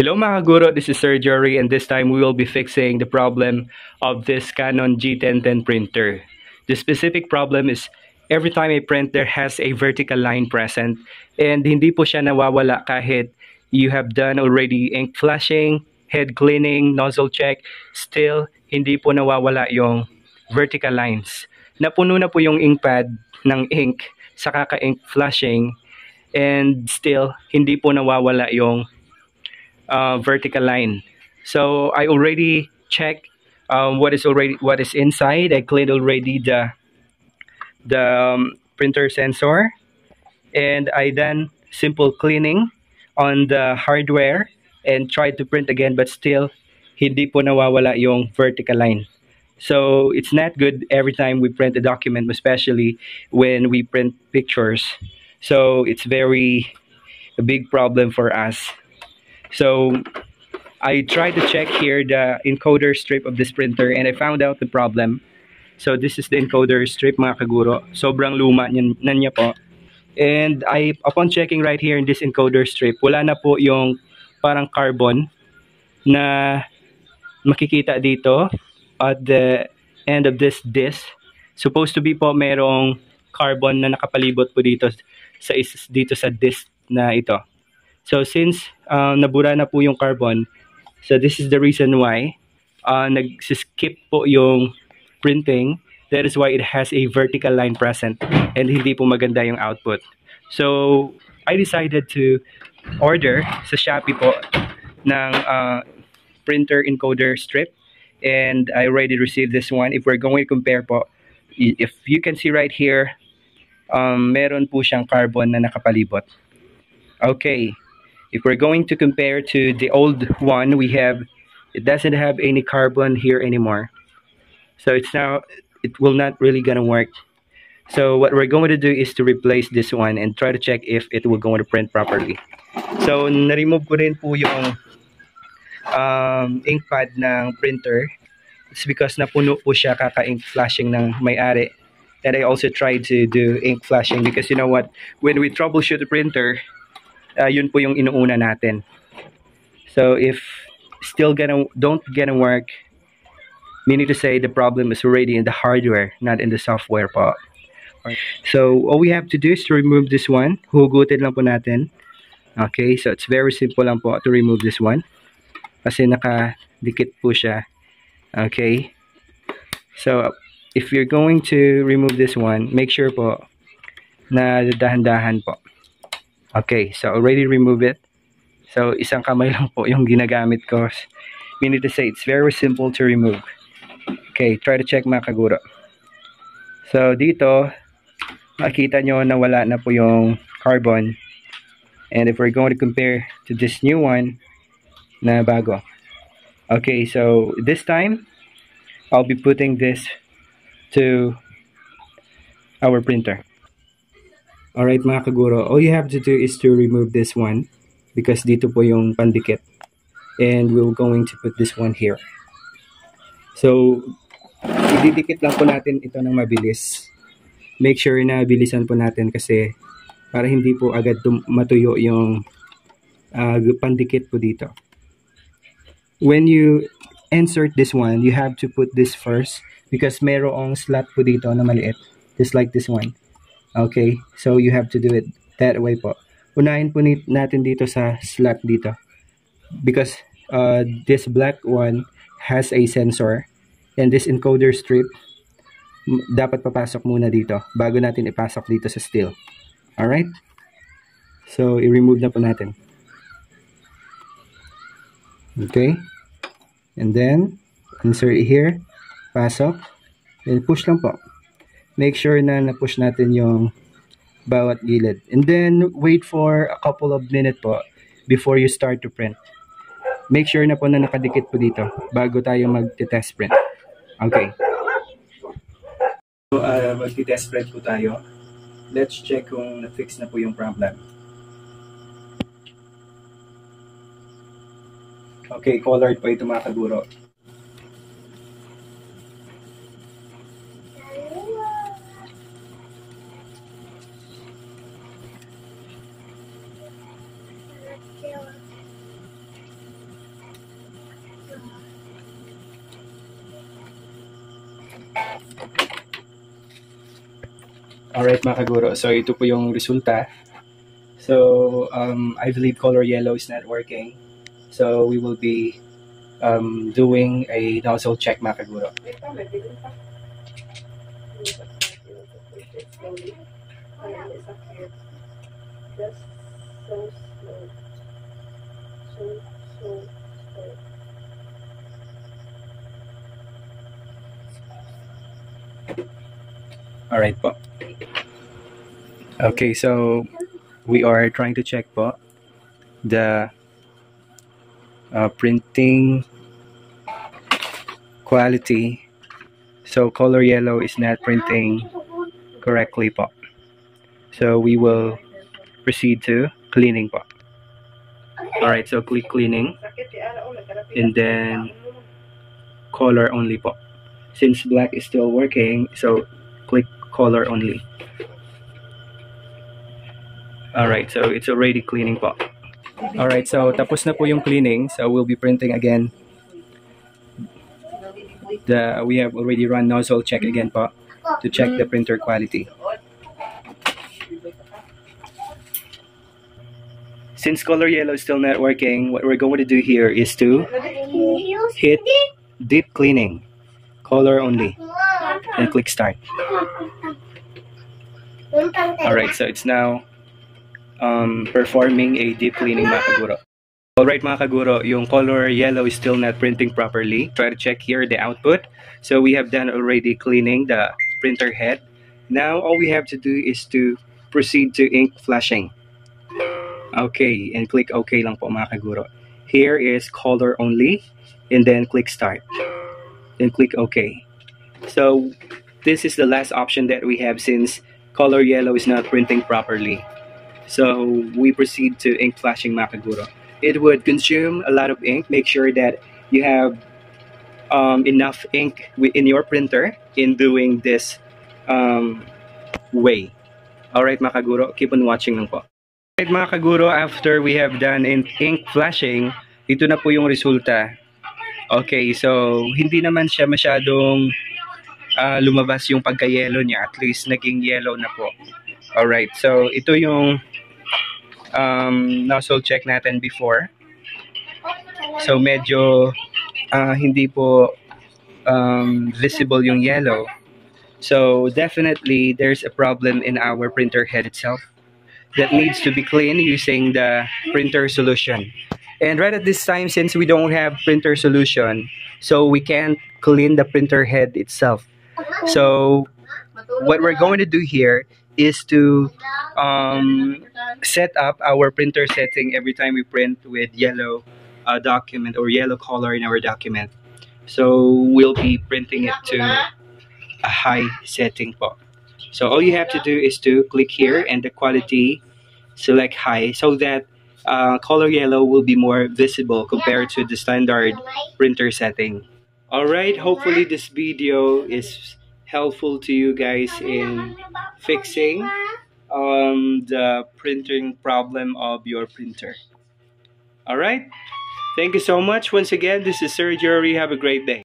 Hello mga guro, this is Sir Jory and this time we will be fixing the problem of this Canon G1010 printer. The specific problem is every time I print there has a vertical line present and hindi po siya nawawala kahit you have done already ink flashing, head cleaning, nozzle check, still hindi po nawawala yung vertical lines. Napuno na po yung ink pad ng ink sa kaka-ink flashing and still hindi po nawawala yung vertical line. So I already checked what is inside. I cleaned already the printer sensor, and I done simple cleaning on the hardware and tried to print again, but still hindi po nawawala yung vertical line. So it's not good every time we print a document, especially when we print pictures. So it's a big problem for us. So I tried to check here the encoder strip of this printer and I found out the problem. So this is the encoder strip mga kaguro. Sobrang luma na niya po. And upon checking right here in this encoder strip, wala na po yung parang carbon na makikita dito at the end of this disc. Supposed to be po merong carbon na nakapalibot po dito sa disc na ito. So since nabura na po yung carbon, so this is the reason why nag-skip po yung printing. That is why it has a vertical line present and hindi po maganda yung output. So I decided to order sa Shopee po ng printer encoder strip and I already received this one. If we're going to compare po, if you can see right here, meron po siyang carbon na nakapalibot. Okay. If we're going to compare to the old one, it doesn't have any carbon here anymore. So it will not really gonna work. So what we're going to do is to replace this one and try to check if it will going to print properly. So na-remove ko rin po yung ink pad ng printer. It's because napuno po siya kaka-ink flashing ng may-ari. And I also tried to do ink flashing because you know what, when we troubleshoot the printer, yun po yung inuuna natin. So if still don't gonna work, meaning to say the problem is already in the hardware, not in the software po. So all we have to do is to remove this one. Hugutin lang po natin. Okay, so it's very simple lang po to remove this one. Kasi nakadikit po siya. Okay. So if you're going to remove this one, make sure po na dahan-dahan po. Okay, so already remove it. So isang kamay lang po yung ginagamit ko. Meaning to say it's very simple to remove. Okay, try to check mga kaguro. So dito, makita nyo na wala na po yung carbon. And if we're going to compare to this new one na bago. Okay, so this time, I'll be putting this to our printer. Alright mga kaguro, all you have to do is to remove this one because dito po yung pandikit. And we're going to put this one here. So, ididikit lang po natin ito ng mabilis. Make sure na bilisan po natin kasi para hindi po agad matuyo yung pandikit po dito. When you insert this one, you have to put this first because mayroong slot po dito na maliit. Just like this one. Okay, so you have to do it that way po. Unahin po natin dito sa slot dito. Because this black one has a sensor. And this encoder strip, dapat papasok muna dito bago natin ipasok dito sa steel. Alright? So, i-remove na po natin. Okay? And then, insert it here. Pasok. And push lang po. Make sure na na-push natin yung bawat gilid. And then, wait for a couple of minutes po before you start to print. Make sure na po na nakadikit po dito bago tayo mag-test print. Okay. So, mag-test print po tayo. Let's check kung na-fix na po yung problem. Okay, colored po ito mga kaguro. Alright mga kaguro, so ito po yung resulta. So I believe color yellow is not working. So we will be doing a nozzle check mga kaguro. Alright po. Okay, so we are trying to check po the printing quality. So color yellow is not printing correctly po. So we will proceed to cleaning po. Alright, so click cleaning and then color only po. Since black is still working, so click color only. Alright, so it's already cleaning po. Alright, so tapos na po yung cleaning. So we'll be printing again. We have already run nozzle check again po to check the printer quality. Since color yellow is still not working, what we're going to do here is to hit deep cleaning, color only, and click start. Alright, so it's now performing a deep cleaning mga kaguro. Alright mga kaguro, yung color yellow is still not printing properly. Try to check here the output. So we have done already cleaning the printer head. Now all we have to do is to proceed to ink flashing. Okay, and click OK lang po mga kaguro. Here is color only, and then click start. Then click OK. So this is the last option that we have since color yellow is not printing properly. So we proceed to ink flashing mga kaguro. It would consume a lot of ink. Make sure that you have enough ink in your printer in doing this way. Alright mga kaguro, keep on watching lang po. Alright mga kaguro, after we have done ink flashing, ito na po yung resulta. Okay, so hindi naman siya masyadong lumabas yung pagka-yellow niya. At least naging yellow na po. Alright, so ito yung nozzle check natin before. So medyo hindi po visible yung yellow. So definitely there's a problem in our printer head itself that needs to be cleaned using the printer solution. And right at this time, since we don't have printer solution, so we can't clean the printer head itself. So what we're going to do here is to set up our printer setting every time we print with yellow document or yellow color in our document. So we'll be printing it to a high setting po. So all you have to do is to click here and the quality, select high, so that color yellow will be more visible compared to the standard printer setting. Alright, hopefully this video is helpful to you guys in fixing the printing problem of your printer. Alright, thank you so much. Once again, this is Sir Jerry. Have a great day.